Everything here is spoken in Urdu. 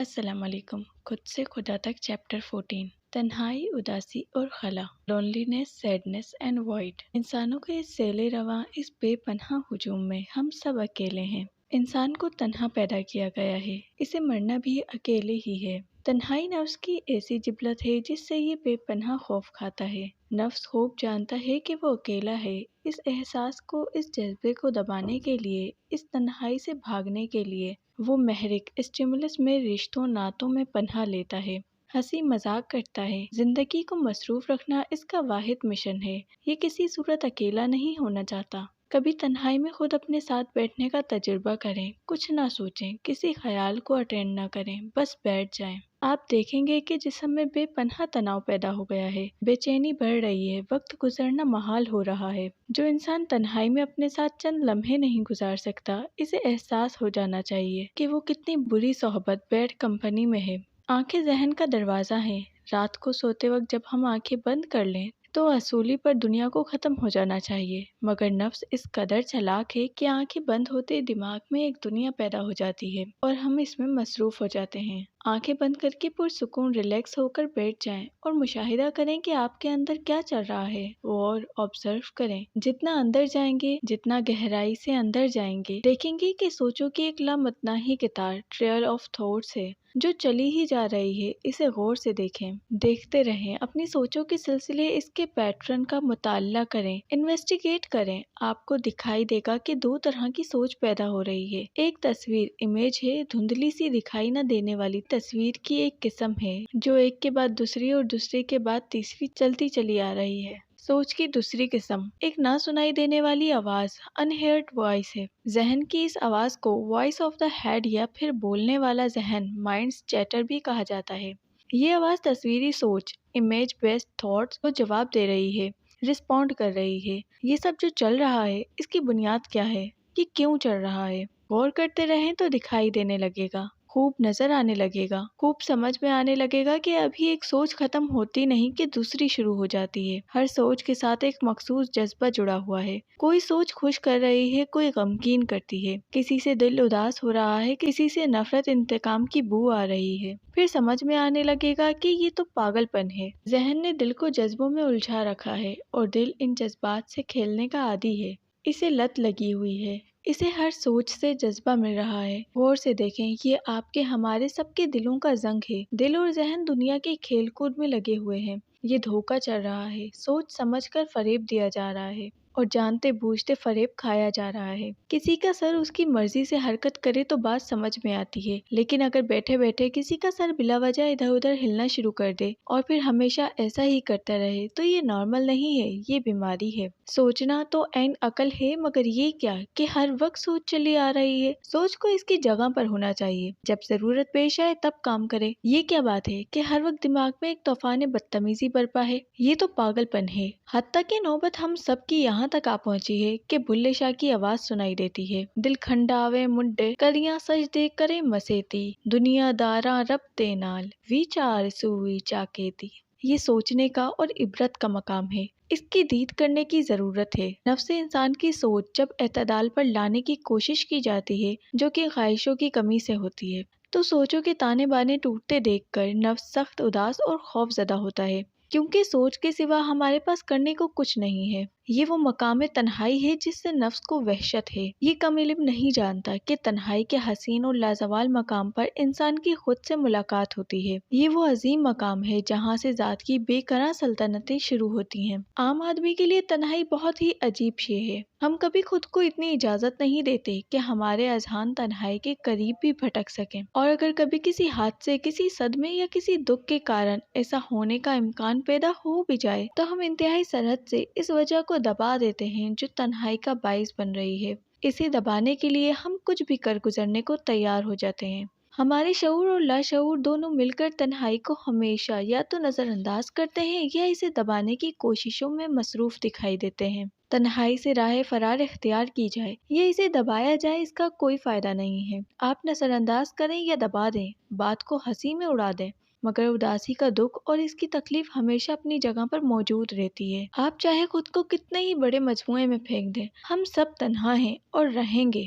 السلام علیکم۔ خود سے خدا تک چیپٹر 14 تنہائی، اداسی اور خلا، لونلینس، سیڈنس اینڈ وائڈ۔ انسانوں کے اس ذیل رواں، اس بے پناہ ہجوم میں ہم سب اکیلے ہیں۔ انسان کو تنہا پیدا کیا گیا ہے، اسے مرنا بھی اکیلے ہی ہے۔ تنہائی نفس کی ایسی جبلت ہے جس سے یہ بے پناہ خوف کھاتا ہے۔ نفس خوب جانتا ہے کہ وہ اکیلا ہے۔ اس احساس کو، اس جذبے کو دبانے کے لیے، اس تنہائی سے بھاگنے کے لیے وہ محرک اسٹیمولس میں، رشتوں ناتوں میں پناہ لیتا ہے، ہنسی مذاق کرتا ہے۔ زندگی کو مصروف رکھنا اس کا واحد مشن ہے۔ یہ کسی صورت اکیلا نہیں ہونا چاہتا۔ کبھی تنہائی میں خود اپنے ساتھ بیٹھنے کا تجربہ کریں، کچھ نہ سوچیں، کسی خیال کو اٹینڈ نہ کریں، بس بیٹھ جائیں۔ آپ دیکھیں گے کہ جسم میں بے پناہ تناؤ پیدا ہو گیا ہے، بے چینی بڑھ رہی ہے، وقت گزرنا محال ہو رہا ہے۔ جو انسان تنہائی میں اپنے ساتھ چند لمحے نہیں گزار سکتا، اسے احساس ہو جانا چاہیے کہ وہ کتنی بری صحبت، بیڈ کمپنی میں ہے۔ آنکھیں ذہن کا دروازہ ہیں۔ رات کو سوتے وقت جب ہم آنکھیں بند کر لیں تو اصولی پر دنیا کو ختم ہو جانا چاہیے، مگر نفس اس قدر چالاک ہے کہ آنکھیں بند ہوتے دماغ میں ایک دنیا پیدا ہو جاتی ہے اور ہم اس میں مصروف ہو جاتے ہیں۔ آنکھیں بند کر کے پرسکون ریلیکس ہو کر بیٹھ جائیں اور مشاہدہ کریں کہ آپ کے اندر کیا چل رہا ہے، اور آبزرو کریں۔ جتنا اندر جائیں گے، جتنا گہرائی سے اندر جائیں گے، دیکھیں گے کہ سوچوں کی ایک لامتناہی قطار، ٹریل آف تھاٹس ہے جو چلی ہی جا رہی ہے۔ اسے غور سے دیکھیں، دیکھتے رہیں، اپنی سوچوں کے سلسلے، اس کے پیٹرن کا مطالعہ کریں، انویسٹیگیٹ کریں۔ آپ کو دکھائی دے گا کہ دو طرح کی سوچ پیدا ہو رہی ہے۔ ایک تصویر، امیج ہے، دھندلی سی دکھائی نہ دینے والی تصویر کی ایک قسم ہے جو ایک کے بعد دوسری اور دوسری کے بعد تیسری چلتی چلی آ رہی ہے۔ سوچ کی دوسری قسم ایک نہ سنائی دینے والی آواز، انہرڈ وائس ہے۔ ذہن کی اس آواز کو وائس آف دا ہیڈ یا پھر بولنے والا ذہن، مائنڈز چیٹر بھی کہا جاتا ہے۔ یہ آواز تصویری سوچ، امیج بیسڈ تھاٹس کو جواب دے رہی ہے، رسپونڈ کر رہی ہے۔ یہ سب جو چل رہا ہے، اس کی بنیاد کیا ہے؟ یہ کیوں چل رہا ہے؟ غور کرتے رہیں تو دکھائی دینے لگے گا، خوب نظر آنے لگے گا، خوب سمجھ میں آنے لگے گا کہ ابھی ایک سوچ ختم ہوتی نہیں کہ دوسری شروع ہو جاتی ہے۔ ہر سوچ کے ساتھ ایک مخصوص جذبہ جڑا ہوا ہے۔ کوئی سوچ خوش کر رہی ہے، کوئی غمگین کرتی ہے، کسی سے دل اداس ہو رہا ہے، کسی سے نفرت، انتقام کی بو آ رہی ہے۔ پھر سمجھ میں آنے لگے گا کہ یہ تو پاگل پن ہے۔ ذہن نے دل کو جذبوں میں الجھا رکھا ہے اور دل ان جذبات سے کھیلنے کا عادی ہے۔ اسے لت لگی ہوئی ہے، اسے ہر سوچ سے جذبہ مل رہا ہے۔ غور سے دیکھیں، یہ آپ کے، ہمارے سب کے دلوں کا زنگ ہے۔ دل اور ذہن دنیا کے کھیل کود میں لگے ہوئے ہیں۔ یہ دھوکہ چل رہا ہے، سوچ سمجھ کر فریب دیا جا رہا ہے اور جانتے بوجھتے فریب کھایا جا رہا ہے۔ کسی کا سر اس کی مرضی سے حرکت کرے تو بات سمجھ میں آتی ہے، لیکن اگر بیٹھے بیٹھے کسی کا سر بلا وجہ ادھر ادھر ہلنا شروع کر دے اور پھر ہمیشہ ایسا ہی کرتا رہے تو یہ نارمل نہیں ہے، یہ بیماری ہے۔ سوچنا تو عین عقل ہے، مگر یہ کیا کہ ہر وقت سوچ چلی آ رہی ہے؟ سوچ کو اس کی جگہ پر ہونا چاہیے، جب ضرورت پیش آئے تب کام کرے۔ یہ کیا بات ہے کہ ہر وقت دماغ میں ایک طوفان بدتمیزی برپا ہے؟ یہ تو پاگل پن ہے۔ حتیٰ کہ نوبت ہم سب کی یہاں تک آ پہنچی ہے کہ بلے شاہ کی آواز سنائی دیتی ہے، دل کھنڈاوے منڈے کریاں سجدے کرے مسیتی، دنیا داراں رب دے نال ویچار سوئی چاکیتی۔ یہ سوچنے کا اور عبرت کا مقام ہے، اس کی دید کرنے کی ضرورت ہے۔ نفس انسان کی سوچ جب اعتدال پر لانے کی کوشش کی جاتی ہے، جو کہ خواہشوں کی کمی سے ہوتی ہے، تو سوچوں کے تانے بانے ٹوٹتے دیکھ کر نفس سخت اداس اور خوف زدہ ہوتا ہے، کیونکہ سوچ کے سوا ہمارے پاس کرنے کو کچھ نہیں ہے۔ یہ وہ مقام تنہائی ہے جس سے نفس کو وحشت ہے۔ یہ کم علم نہیں جانتا کہ تنہائی کے حسین اور لازوال مقام پر انسان کی خود سے ملاقات ہوتی ہے۔ یہ وہ عظیم مقام ہے جہاں سے ذات کی بے قرار سلطنتیں شروع ہوتی ہیں۔ عام آدمی کے لیے تنہائی بہت ہی عجیب شے ہے۔ ہم کبھی خود کو اتنی اجازت نہیں دیتے کہ ہمارے اذہان تنہائی کے قریب بھی بھٹک سکیں، اور اگر کبھی کسی حادثے، کسی صدمے یا کسی دکھ کے کارن ایسا ہونے کا امکان پیدا ہو بھی جائے تو ہم انتہائی سرحد سے اس وجہ کو دبا دیتے ہیں جو تنہائی کا باعث بن رہی ہے۔ اسے دبانے کے لیے ہم کچھ بھی کر گزرنے کو تیار ہو جاتے ہیں۔ ہمارے شعور اور لاشعور دونوں مل کر تنہائی کو ہمیشہ یا تو نظر انداز کرتے ہیں یا اسے دبانے کی کوششوں میں مصروف دکھائی دیتے ہیں۔ تنہائی سے راہ فرار اختیار کی جائے یا اسے دبایا جائے، اس کا کوئی فائدہ نہیں ہے۔ آپ نظر انداز کریں یا دبا دیں، بات کو ہنسی میں اڑا دیں، مگر اداسی کا دکھ اور اس کی تکلیف ہمیشہ اپنی جگہ پر موجود رہتی ہے۔ آپ چاہے خود کو کتنے ہی بڑے مجموعے میں پھینک دیں، ہم سب تنہا ہیں اور رہیں گے۔